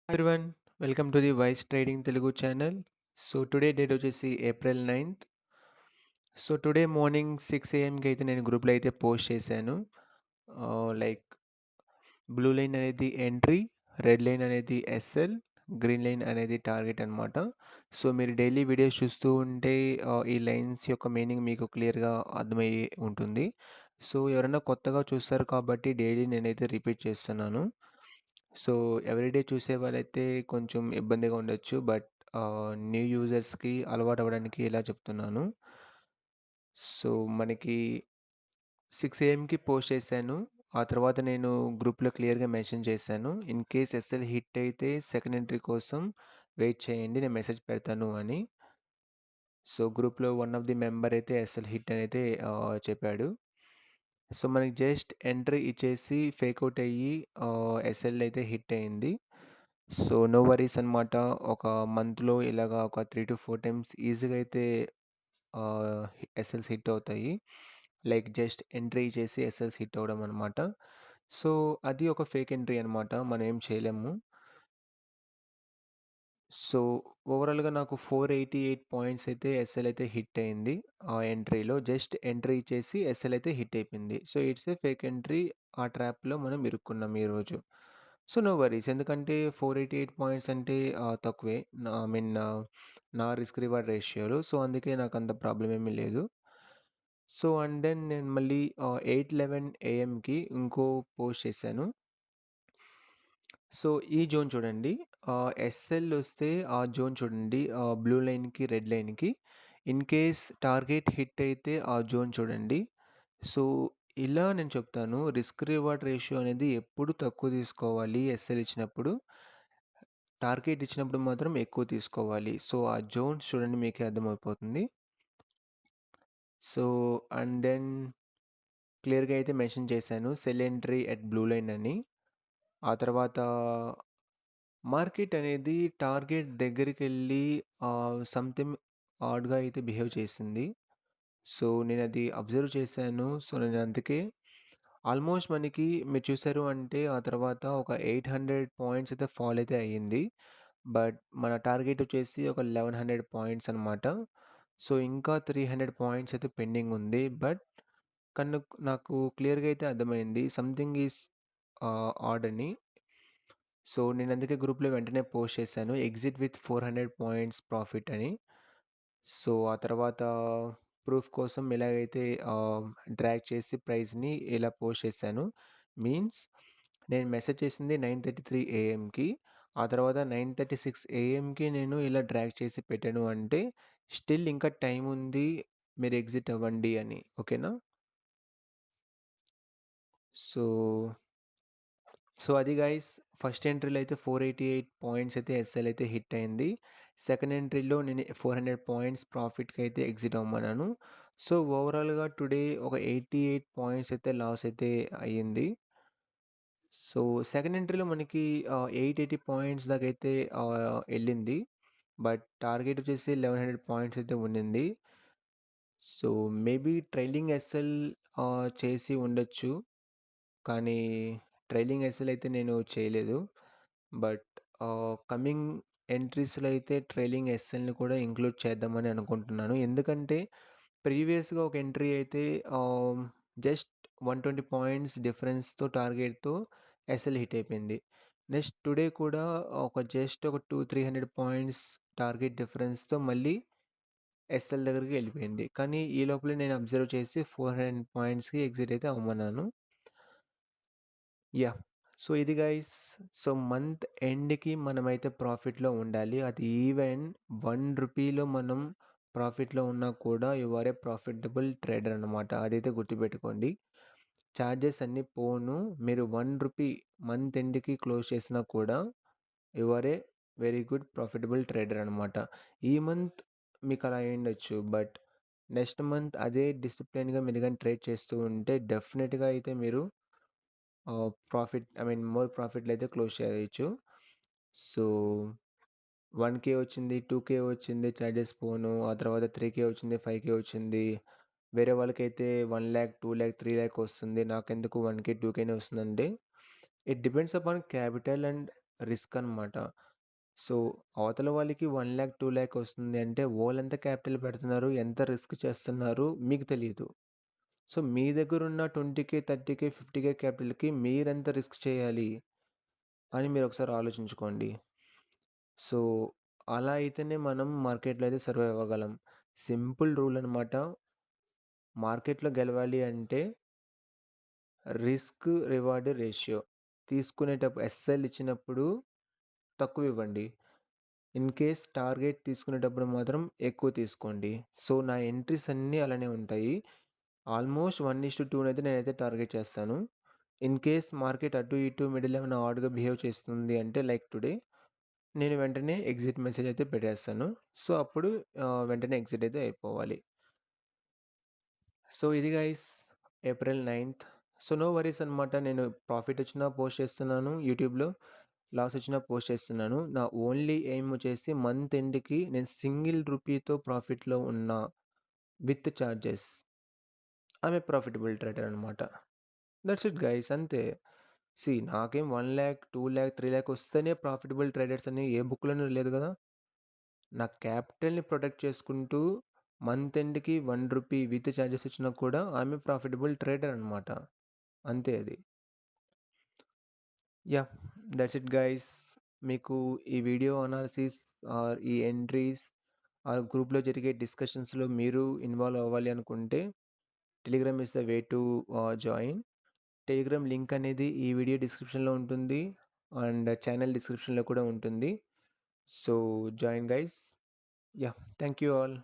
Everyone, welcome to the vice trading Telugu channel. So today date వచ్చేసి April 9th. So today morning 6 AM అయితే నేను గ్రూప్లో అయితే post చేశాను. లైక్ బ్లూ లైన్ అనేది ఎంట్రీ, రెడ్ లైన్ అనేది ఎస్ఎల్, గ్రీన్ లైన్ అనేది టార్గెట్ అనమాట. సో మీరు డైలీ వీడియోస్ చూస్తూ ఉంటే ఈ లైన్స్ యొక్క మీనింగ్ మీకు క్లియర్గా అర్థమయ్యి ఉంటుంది. సో ఎవరైనా కొత్తగా చూస్తారు కాబట్టి డైలీ నేనైతే రిపీట్ చేస్తున్నాను. సో ఎవ్రీడే చూసే వాళ్ళైతే కొంచెం ఇబ్బందిగా ఉండొచ్చు. బట్ న్యూ యూజర్స్కి అలవాటు అవ్వడానికి ఇలా చెప్తున్నాను. సో మనకి 6 AM పోస్ట్ చేశాను. ఆ తర్వాత నేను గ్రూప్లో క్లియర్గా మెన్షన్ చేశాను, ఇన్ కేస్ ఎస్ఎల్ హిట్ అయితే సెకండ్ ఎంట్రీ కోసం వెయిట్ చేయండి, నేను మెసేజ్ పెడతాను అని. సో గ్రూప్లో వన్ ఆఫ్ ది మెంబర్ అయితే ఎస్ఎల్ హిట్ అని అయితే చెప్పాడు. సో మనకి జస్ట్ ఎంట్రీ ఇచ్చేసి ఫేక్అవుట్ అయ్యి ఎస్ఎల్ అయితే హిట్ అయింది. సో నో వరీస్ అనమాట. ఒక మంత్లో ఇలాగా ఒక 3 to 4 టైమ్స్ ఈజీగా అయితే ఎస్ఎల్స్ హిట్ అవుతాయి. లైక్ జస్ట్ ఎంట్రీ చేసి ఎస్ఎల్స్ హిట్ అవ్వడం అనమాట. సో అది ఒక ఫేక్ ఎంట్రీ అనమాట, మనం ఏం చేయలేము. సో ఓవరాల్గా నాకు 488 పాయింట్స్ అయితే ఎస్ఎల్ అయితే హిట్ అయింది. ఆ ఎంట్రీలో జస్ట్ ఎంట్రీ ఇచ్చేసి ఎస్ఎల్ అయితే హిట్ అయిపోయింది. So it's a fake entry. ఆ ట్రాప్లో మనం ఇరుక్కున్నాం ఈరోజు. సో నో వరీస్, ఎందుకంటే 488 పాయింట్స్ అంటే తక్కువే. ఐ మీన్ నా రిస్క్ రివార్డ్ రేషియోలో. సో అందుకే నాకు అంత ప్రాబ్లం ఏమీ లేదు. సో అండ్ దెన్ నేను మళ్ళీ 8:11 AM ఇంకో పోస్ట్ చేశాను. సో ఈ జోన్ చూడండి, ఎస్ఎల్ వస్తే ఆ జోన్ చూడండి, బ్లూ లైన్కి రెడ్ లైన్కి. ఇన్ కేస్ టార్గెట్ హిట్ అయితే ఆ జోన్ చూడండి. సో ఇలా నేను చెప్తాను, రిస్క్ రివార్డ్ రేషియో అనేది ఎప్పుడు తక్కువ తీసుకోవాలి. ఎస్ఎల్ ఇచ్చినప్పుడు, టార్గెట్ ఇచ్చినప్పుడు మాత్రం ఎక్కువ తీసుకోవాలి. సో ఆ జోన్స్ చూడండి, మీకే అర్థమైపోతుంది. సో అండ్ దెన్ క్లియర్గా అయితే మెన్షన్ చేశాను, cell entry at blue line అని. ఆ తర్వాత మార్కెట్ అనేది టార్గెట్ దగ్గరికెళ్ళి సంథింగ్ ఆడ్‌గా అయితే బిహేవ్ చేసింది. సో నేనది అబ్జర్వ్ చేశాను. సో నేను అందుకే ఆల్మోస్ట్ మనకి మీరు చూసారు అంటే ఆ తర్వాత ఒక 800 పాయింట్స్ అయితే ఫాల్ అయితే అయ్యింది. బట్ మన టార్గెట్ వచ్చేసి ఒక 1100 పాయింట్స్ అనమాట. సో ఇంకా 300 పాయింట్స్ అయితే పెండింగ్ ఉంది. బట్ నాకు క్లియర్‌గా అయితే అర్థమైంది, సంథింగ్ ఈస్ ఆడ్ అని. సో నేను అందుకే గ్రూప్లో వెంటనే పోస్ట్ చేశాను, ఎగ్జిట్ విత్ 400 పాయింట్స్ ప్రాఫిట్ అని. సో ఆ తర్వాత ప్రూఫ్ కోసం ఎలాగైతే డ్రాగ్ చేసి ప్రైస్ని ఇలా పోస్ట్ చేశాను. మీన్స్ నేను మెసేజ్ చేసింది 9:33 AM. ఆ తర్వాత 9:36 AM నేను ఇలా డ్రాగ్ చేసి పెట్టాను అంటే స్టిల్ ఇంకా టైం ఉంది, మీరు ఎగ్జిట్ అవ్వండి అని. ఓకేనా? సో అది గైస్, ఫస్ట్ ఎంట్రీలో అయితే 488 పాయింట్స్ అయితే ఎస్ఎల్ అయితే హిట్ అయింది. సెకండ్ ఎంట్రీలో నేను 400 పాయింట్స్ ప్రాఫిట్కి అయితే ఎగ్జిట్ అవ్వమన్నాను. సో ఓవరాల్గా టుడే ఒక 88 పాయింట్స్ అయితే లాస్ అయితే అయ్యింది. సో సెకండ్ ఎంట్రీలో మనకి 880 పాయింట్స్ దాకా అయితే వెళ్ళింది. బట్ టార్గెట్ వచ్చేసి 1100 పాయింట్స్ అయితే ఉండింది. సో మేబీ ట్రైలింగ్ ఎస్ఎల్ చేసి ఉండొచ్చు, కానీ ట్రైలింగ్ ఎస్ఎల్ అయితే నేను చేయలేదు. బట్ కమింగ్ ఎంట్రీస్లో అయితే ట్రైలింగ్ ఎస్ఎల్ని కూడా ఇంక్లూడ్ చేద్దామని అనుకుంటున్నాను. ఎందుకంటే ప్రీవియస్గా ఒక ఎంట్రీ అయితే జస్ట్ 120 పాయింట్స్ డిఫరెన్స్తో టార్గెట్తో ఎస్ఎల్ హిట్ అయిపోయింది. నెక్స్ట్ టుడే కూడా జస్ట్ ఒక 200-300 పాయింట్స్ టార్గెట్ డిఫరెన్స్తో మళ్ళీ ఎస్ఎల్ దగ్గరికి వెళ్ళిపోయింది. కానీ ఈ లోపలే నేను అబ్జర్వ్ చేసి 400 పాయింట్స్కి ఎగ్జిట్ అయితే అవ్వమన్నాను. యాహ్! సో ఇది గైస్. సో మంత్ ఎండ్‌కి మనమైతే ప్రాఫిట్‌లో ఉండాలి. అది ఈవెన్ 1 రూపీలో మనం ప్రాఫిట్‌లో ఉన్నా కూడా you are a profitable trader అనమాట. అదైతే గుర్తుపెట్టుకోండి. చార్జెస్ అన్నీ పోను. మీరు 1 రూపీ మంత్ ఎండ్‌కి క్లోజ్ చేసినా కూడా you are a very good profitable trader అనమాట. ఈ మంత్ మీకు అలా అయ్యుండొచ్చు. బట్ నెక్స్ట్ మంత్ అదే డిసిప్లిన్‌గా మీరు గాని ట్రేడ్ చేస్తూ ఉంటే డెఫినిట్‌గా అయితే మీరు ప్రాఫిట్, ఐ మీన్ మోర్ ప్రాఫిట్‌లో అయితే క్లోజ్ చేయొచ్చు. సో 1K వచ్చింది, 2K వచ్చింది చార్జెస్ పోను. ఆ తర్వాత 3K వచ్చింది, 5K వచ్చింది. వేరే వాళ్ళకైతే 1,00,000, 2,00,000, 3,00,000 వస్తుంది. నాకెందుకు 1K, 2Kనే వస్తుందంటే it depends upon capital and risk అనమాట. సో, అవతల వాళ్ళకి 1,00,000, 2,00,000 వస్తుంది అంటే వోళ్ళెంత క్యాపిటల్ పెడుతున్నారు, ఎంత రిస్క్ చేస్తున్నారు మీకు తెలీదు. సో, మీ దగ్గరున్న 20,000, 30,000, 50,000 క్యాపిటల్‌కి మీరెంత రిస్క్ చేయాలి అని మీరొకసారి ఆలోచించుకోండి. సో, అలా అయితేనే మనం మార్కెట్‌లో అయితే సర్వైవ్ అవ్వగలం. సింపుల్ రూల్ అనమాట. మార్కెట్‌లో గెలవాలి అంటే రిస్క్, రివార్డ్ రేషియో ఎస్ఎల్ ఇచ్చినప్పుడు తక్కువివ్వండి. ఇన్ కేస్ టార్గెట్ తీసుకునేటప్పుడు మాత్రం ఎక్కువ తీసుకోండి. సో, నా ఎంట్రీస్ అన్నీ అలానే ఉంటాయి. ఆల్మోస్ట్ 1:2 అయితే నేనైతే టార్గెట్ చేస్తాను. ఇన్ కేస్ మార్కెట్ అటు ఇటు మిడిల్ ఏమైనా ఆడ్‌గా బిహేవ్ చేస్తుంది అంటే లైక్ టుడే నేను వెంటనే ఎగ్జిట్ మెసేజ్ అయితే పెట్టేస్తాను. సో, అప్పుడు వెంటనే ఎగ్జిట్ అయితే అయిపోవాలి. సో, ఇది గైస్ ఏప్రిల్ 9థ్. సో, నో వరీస్ అనమాట. నేను ప్రాఫిట్ వచ్చినా పోస్ట్ చేస్తున్నాను యూట్యూబ్‌లో. లాస్ వచ్చినా పోస్ట్ చేస్తున్నాను. నా ఓన్లీ ఎయిమ్ వచ్చేసి మంత్ ఎండ్‌కి నేను సింగిల్ రూపీతో ప్రాఫిట్‌లో ఉన్నా with charges. I'm a profitable trader అనమాట. దట్స్ ఇట్ గైస్ అంతే. నాకేం 1,00,000, 2,00,000, 3,00,000 వస్తేనే ప్రాఫిటబుల్ ట్రేడర్స్ అని ఏ బుక్‌లోనూ లేదు గదా! నా క్యాపిటల్‌ని ప్రొటెక్ట్ చేసుకుంటూ మంత్ ఎండ్‌కి రూ. 1 విత్ చార్జెస్ వచ్చినా కూడా ఐయామ్ ఏ ప్రాఫిటబుల్ ట్రేడర్ అనమాట. అంతే అది. యాహ్! That's it guys. మీకు ఈ వీడియో అనాలిసిస్ ఆర్ ఈ ఎంట్రీస్ గ్రూప్‌లో జరిగే డిస్కషన్స్‌లో మీరు ఇన్వాల్వ్ అవ్వాలి అనుకుంటే Telegram is the way to join. Telegram link అనేది ఈ వీడియో డిస్క్రిప్షన్‌లో ఉంటుంది. అండ్ ఛానల్ డిస్క్రిప్షన్‌లో కూడా ఉంటుంది. So, join guys. Yeah! Thank you all.